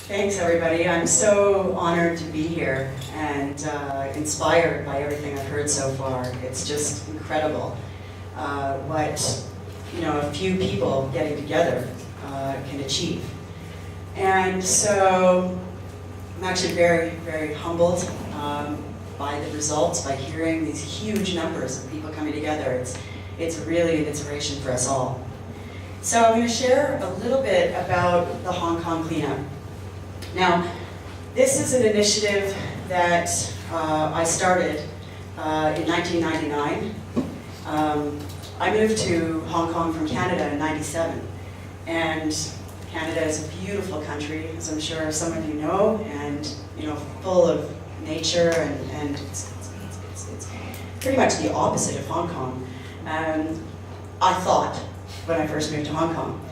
Thanks, everybody. I'm so honored to be here and inspired by everything I've heard so far. It's just incredible what a few people getting together can achieve. And so I'm actually very, very humbled by the results, by hearing these huge numbers of people coming together. It's really an inspiration for us all. So I'm going to share a little bit about the Hong Kong cleanup. Now, this is an initiative that I started in 1999. I moved to Hong Kong from Canada in '97, and Canada is a beautiful country, as I'm sure some of you know, and full of nature, and it's pretty much the opposite of Hong Kong. I thought when I first moved to Hong Kong,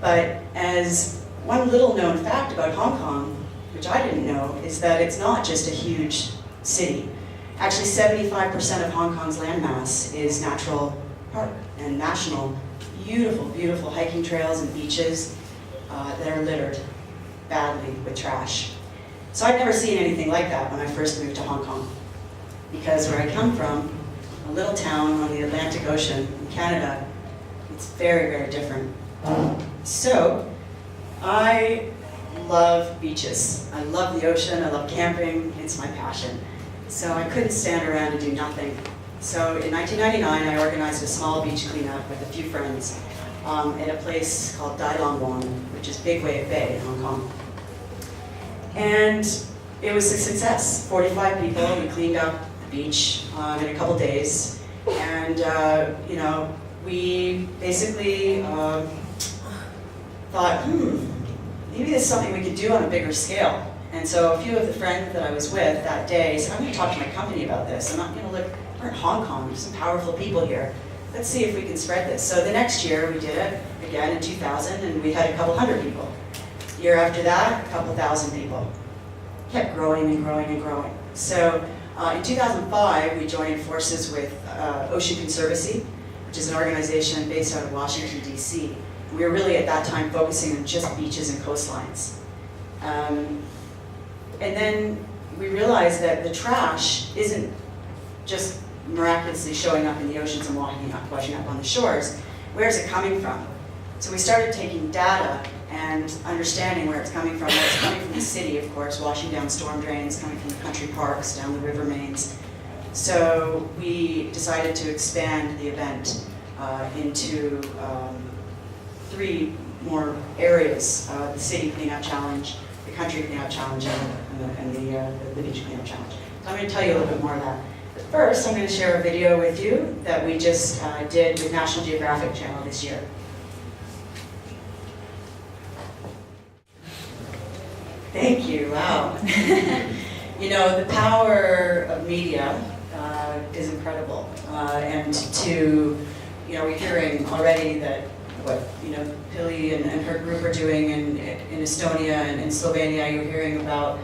but as one little known fact about Hong Kong, which I didn't know, is that it's not just a huge city. Actually, 75% of Hong Kong's landmass is natural park and national, beautiful, beautiful hiking trails and beaches that are littered badly with trash. So I'd never seen anything like that when I first moved to Hong Kong, because where I come from, a little town on the Atlantic Ocean in Canada, it's very, very different. So I love beaches. I love the ocean. I love camping. It's my passion. So I couldn't stand around and do nothing. So in 1999, I organized a small beach cleanup with a few friends at a place called Dai Long Won, which is Big Wave Bay in Hong Kong. And it was a success. 45 people. We cleaned up the beach in a couple days. And, we basically thought, maybe this is something we could do on a bigger scale. And so a few of the friends that I was with that day said, I'm going to talk to my company about this. I'm not going to look, we're in Hong Kong, there's some powerful people here. Let's see if we can spread this. So the next year we did it again in 2000, and we had a couple hundred people. The year after that, a couple thousand people. Kept growing and growing and growing. So in 2005, we joined forces with Ocean Conservancy, which is an organization based out of Washington, D.C. We were really at that time focusing on just beaches and coastlines. And then we realized that the trash isn't just miraculously showing up in the oceans and washing up on the shores. Where is it coming from? So we started taking data and understanding where it's coming from. Well, it's coming from the city, of course, washing down storm drains, coming from the country parks, down the river mains. So we decided to expand the event into 3 more areas: the city cleanup challenge, the country cleanup challenge, and the beach cleanup challenge. So I'm going to tell you a little bit more of that. But first, I'm going to share a video with you that we just did with National Geographic Channel this year. Thank you. Wow. The power of media is incredible, and we're hearing already that what Pili and her group are doing in Estonia and in Slovenia. You're hearing about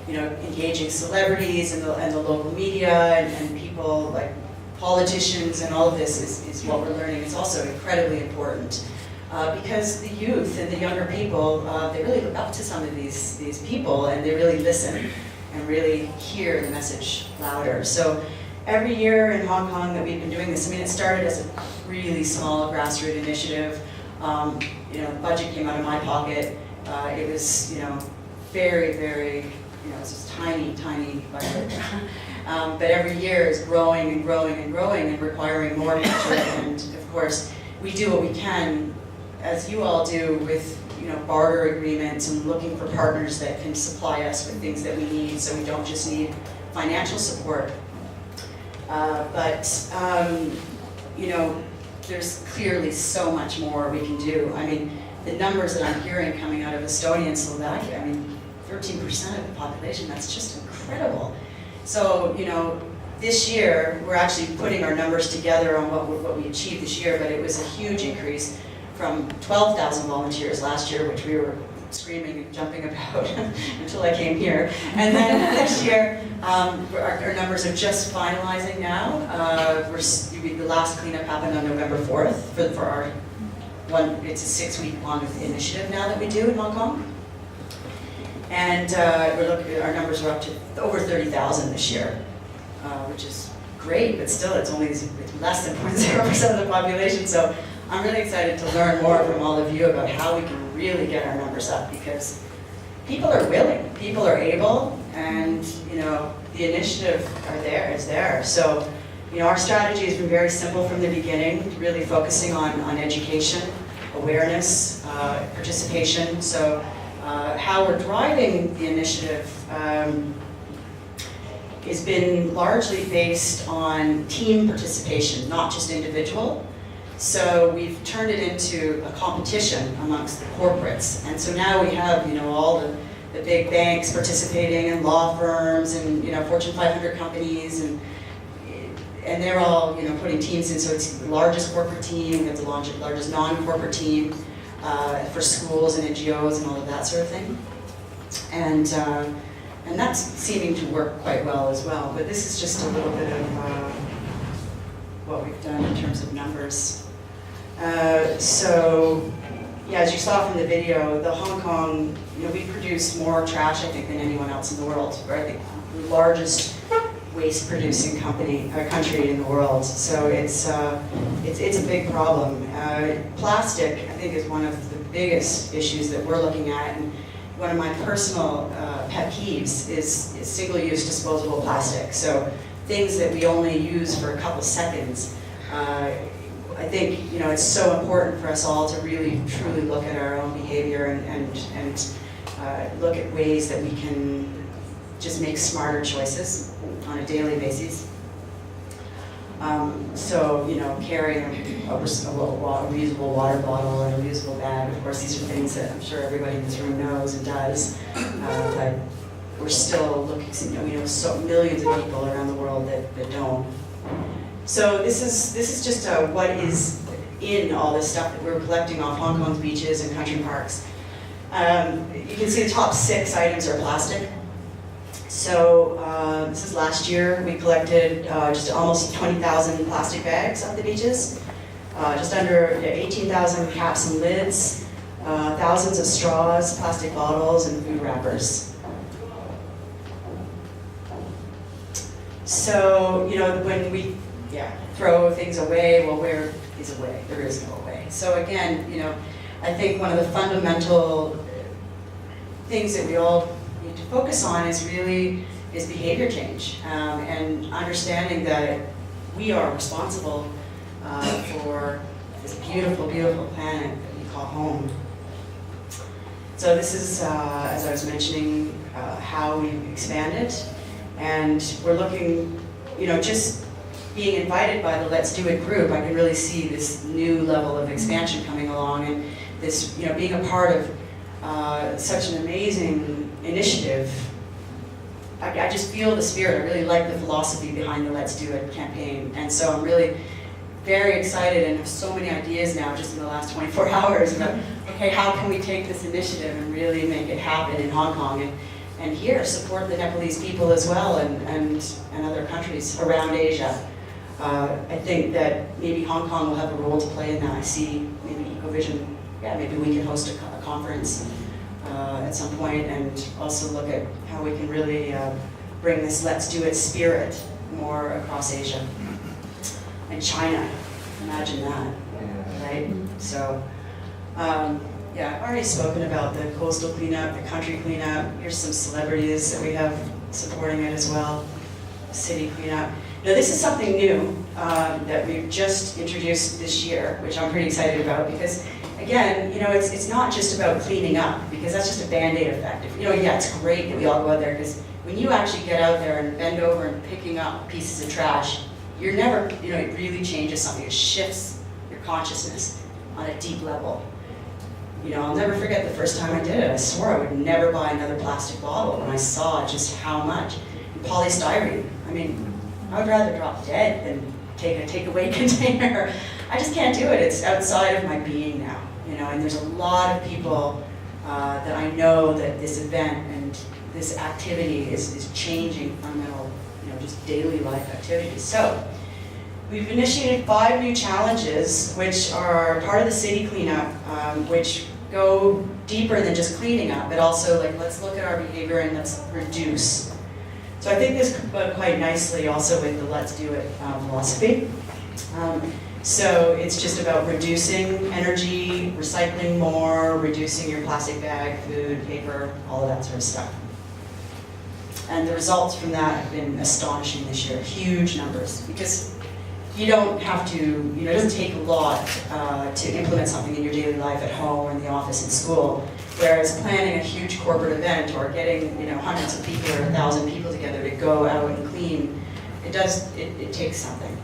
engaging celebrities and the local media and people like politicians, and all of this is what we're learning. It's also incredibly important because the youth and the younger people, they really look up to some of these people, and they really listen and really hear the message louder. So every year in Hong Kong that we've been doing this, it started as a really small grassroots initiative. The budget came out of my pocket. It was, very, very, it was just tiny budget. But every year is growing and growing and growing and requiring more budget. And of course, we do what we can, as you all do, with barter agreements and looking for partners that can supply us with things that we need, so we don't just need financial support. There's clearly so much more we can do. The numbers that I'm hearing coming out of Estonia and Slovakia, 13% of the population, that's just incredible. So, this year, we're actually putting our numbers together on what we achieved this year, but it was a huge increase from 12,000 volunteers last year, which we were screaming and jumping about until I came here. And then this year, our numbers are just finalizing now. The last cleanup happened on November 4th for our one. It's a 6-week long initiative now that we do in Hong Kong. And our numbers are up to over 30,000 this year, which is great, but still it's less than 0.0% of the population. So I'm really excited to learn more from all of you about how we can really get our numbers up, because people are willing, people are able, and the initiative is there. So our strategy has been very simple from the beginning, really focusing on education, awareness, participation. So how we're driving the initiative has been largely based on team participation, not just individual. So we've turned it into a competition amongst the corporates. And so now we have all the big banks participating, and law firms, and Fortune 500 companies, and they're all putting teams in. So it's the largest corporate team, we have the largest non-corporate team for schools and NGOs and all of that sort of thing. And that's seeming to work quite well as well. But this is just a little bit of what we've done in terms of numbers. So, yeah, as you saw from the video, the Hong Kong, we produce more trash, I think, than anyone else in the world. We're, I think, the largest waste-producing country in the world. So it's a big problem. Plastic, I think, is one of the biggest issues that we're looking at. And one of my personal pet peeves is single-use disposable plastic. So things that we only use for a couple seconds. I think it's so important for us all to really truly look at our own behavior and look at ways that we can just make smarter choices on a daily basis. So carrying a reusable water bottle and a reusable bag. Of course, these are things that I'm sure everybody in this room knows and does, but we're still looking. So millions of people around the world that don't. So this is just what is in all this stuff that we're collecting off Hong Kong's beaches and country parks. You can see the top 6 items are plastic. So this is last year. We collected just almost 20,000 plastic bags off the beaches, just under 18,000 caps and lids, thousands of straws, plastic bottles, and food wrappers. So when we throw things away, well, where is away? There is no away. So again, I think one of the fundamental things that we all need to focus on is behavior change, and understanding that we are responsible for this beautiful, beautiful planet that we call home. So this is, as I was mentioning, how we've expanded, and we're looking, just being invited by the Let's Do It group, I can really see this new level of expansion coming along, and this, being a part of such an amazing initiative. I just feel the spirit. I really like the philosophy behind the Let's Do It campaign, and so I'm really very excited and have so many ideas now just in the last 24 hours about, okay, how can we take this initiative and really make it happen in Hong Kong, and here support the Nepalese people as well, and other countries around Asia. I think that maybe Hong Kong will have a role to play in that. I see maybe EcoVision, maybe we can host a conference at some point, and also look at how we can really bring this Let's Do It spirit more across Asia. And China, imagine that, right? So, I've already spoken about the coastal cleanup, the country cleanup. Here's some celebrities that we have supporting it as well. City cleanup. Now this is something new that we've just introduced this year, which I'm pretty excited about, because again, it's not just about cleaning up, because that's just a Band-Aid effect. It's great that we all go out there, because when you actually get out there and bend over and picking up pieces of trash, you're never, it really changes something. It shifts your consciousness on a deep level. I'll never forget the first time I did it. I swore I would never buy another plastic bottle when I saw just how much. And polystyrene, I would rather drop dead than take a takeaway container. I just can't do it. It's outside of my being now, and there's a lot of people that I know that this event and this activity is changing fundamental, just daily life activities. So we've initiated 5 new challenges, which are part of the city cleanup, which go deeper than just cleaning up, but also like, let's look at our behavior and let's reduce. So I think this could go quite nicely also with the Let's Do It philosophy. So it's just about reducing energy, recycling more, reducing your plastic bag, food, paper, all of that sort of stuff. And the results from that have been astonishing this year, huge numbers, because you don't have to, you know, it doesn't take a lot to implement something in your daily life at home or in the office and school, whereas planning a huge corporate event or getting, you know, hundreds of people or 1,000 people together to go out and clean, it takes something.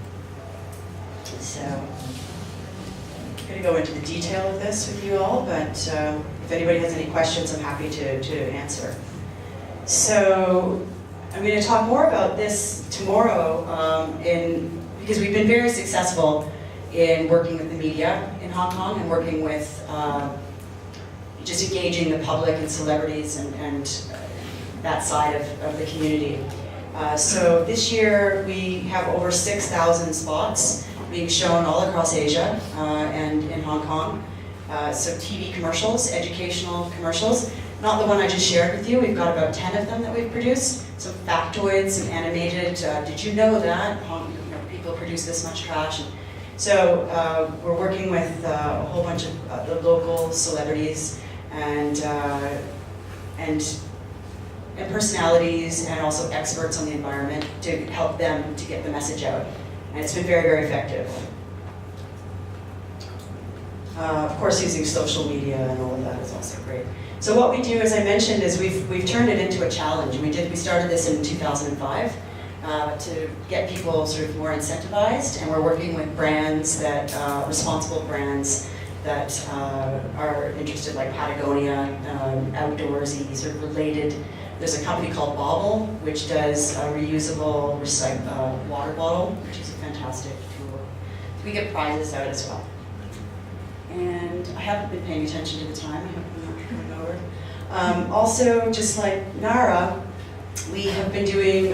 So, I'm going to go into the detail of this with you all, but if anybody has any questions, I'm happy to answer. So, I'm going to talk more about this tomorrow because we've been very successful in working with the media in Hong Kong and working with just engaging the public and celebrities and that side of the community. So this year we have over 6,000 spots being shown all across Asia and in Hong Kong. So TV commercials, educational commercials, not the one I just shared with you. We've got about 10 of them that we've produced. Some factoids, some animated, did you know that? People produce this much trash. So we're working with a whole bunch of the local celebrities and personalities and also experts on the environment to help them to get the message out. And it's been very, very effective. Of course, using social media and all of that is also great. So what we do, as I mentioned, is we've turned it into a challenge. We started this in 2005 to get people sort of more incentivized, and we're working with brands that, responsible brands that are interested, like Patagonia, outdoorsy, sort of related. There's a company called Bobble, which does a reusable water bottle, which is a fantastic tool. We get prizes out as well. And I haven't been paying attention to the time. I hope I'm not going over. Also, just like Nara, we have been doing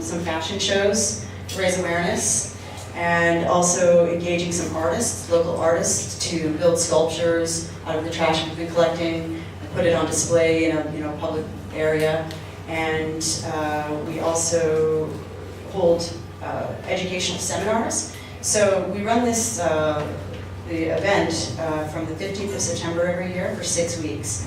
some fashion shows to raise awareness, and also engaging some artists, local artists, to build sculptures out of the trash we've been collecting and put it on display in a public area. And we also hold educational seminars. So we run this the event from the 15th of September every year for 6 weeks.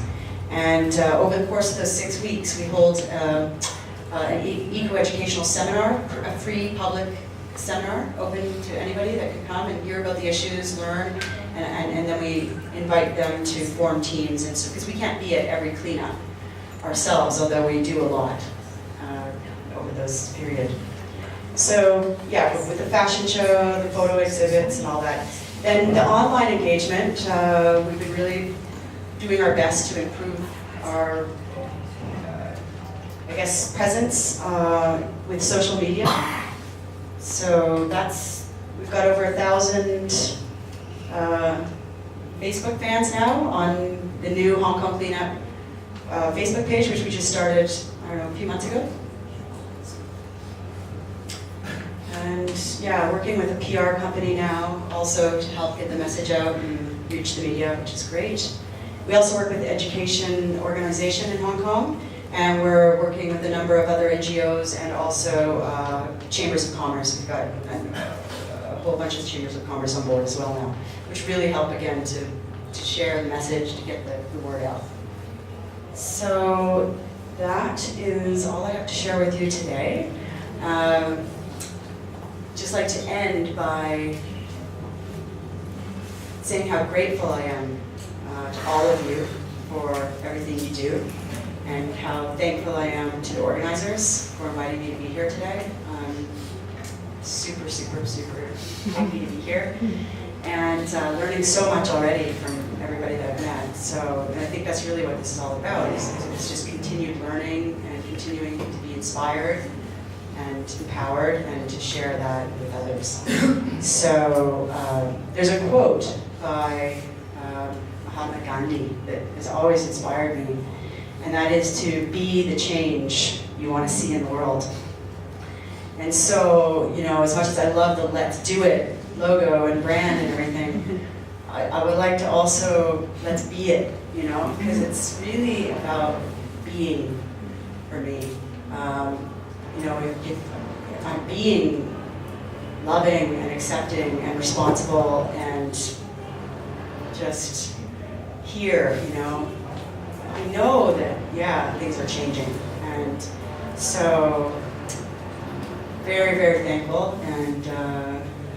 And over the course of those 6 weeks, we hold an eco-educational seminar, a free public seminar, open to anybody that can come and hear about the issues, learn, and then we invite them to form teams. And so, because we can't be at every cleanup ourselves, although we do a lot over those period. So yeah, with the fashion show, the photo exhibits, and all that. Then the online engagement, we've been really doing our best to improve our, I guess, presence with social media. So we've got over 1,000 Facebook fans now on the new Hong Kong Cleanup Facebook page, which we just started, I don't know, a few months ago. And yeah, working with a PR company now also to help get the message out and reach the media, which is great. We also work with the education organization in Hong Kong, and we're working with a number of other NGOs and also chambers of commerce. We've got a whole bunch of chambers of commerce on board as well now, which really help again to share the message, to get the word out. So that is all I have to share with you today. Just like to end by saying how grateful I am to all of you for everything you do, and how thankful I am to the organizers for inviting me to be here today. I'm super, super, super happy to be here, and learning so much already from everybody that I've met. So, and I think that's really what this is all about, is just continued learning and continuing to be inspired and empowered, and to share that with others. So there's a quote by Mahatma Gandhi that has always inspired me, and that is to be the change you want to see in the world. And so, you know, as much as I love the Let's Do It logo and brand and everything, I would like to also, let's be it, you know, because it's really about being for me. You know, if I'm being loving and accepting and responsible and just here, you know, I know that, yeah, things are changing. And so, very, very thankful and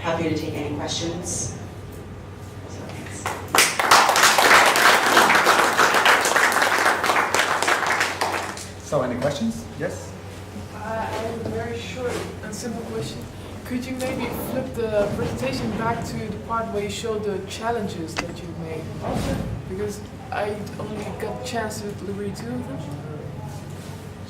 happy to take any questions. So, thanks. So, any questions? Yes? I have a very short and simple question. Could you maybe flip the presentation back to the part where you showed the challenges that you made? Because I only got a chance to read two of them.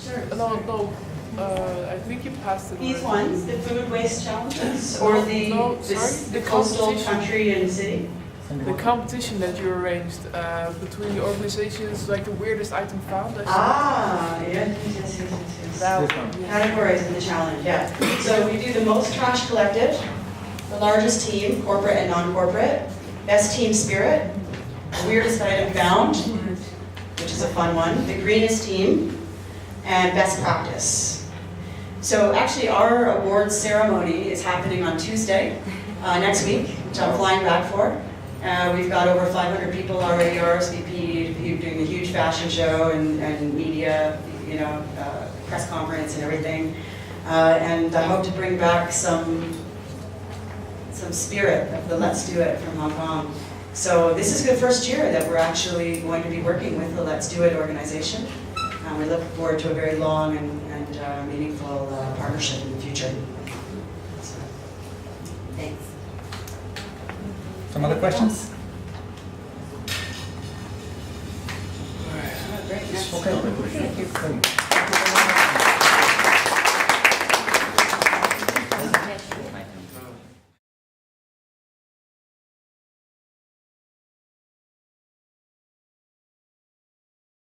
Sure. No, I think you passed it. These already. ones, the food waste challenges, or the, No, the the coastal competition. country and city? The competition that you arranged between the organizations, like the weirdest item found. Ah, yes. That This one. Categories in the challenge, yeah. So we do the most trash collected, the largest team, corporate and non-corporate, best team spirit, weirdest item found, which is a fun one, the greenest team, and best practice. So actually our awards ceremony is happening on Tuesday next week, which I'm flying back for. We've got over 500 people already RSVP'd, doing a huge fashion show and media, you know, press conference and everything. And I hope to bring back some spirit of the Let's Do It from Hong Kong. So this is the first year that we're actually going to be working with the Let's Do It organization. We look forward to a very long and meaningful partnership in the future. So, thanks. Some other questions? Great, next. Okay. Thank you.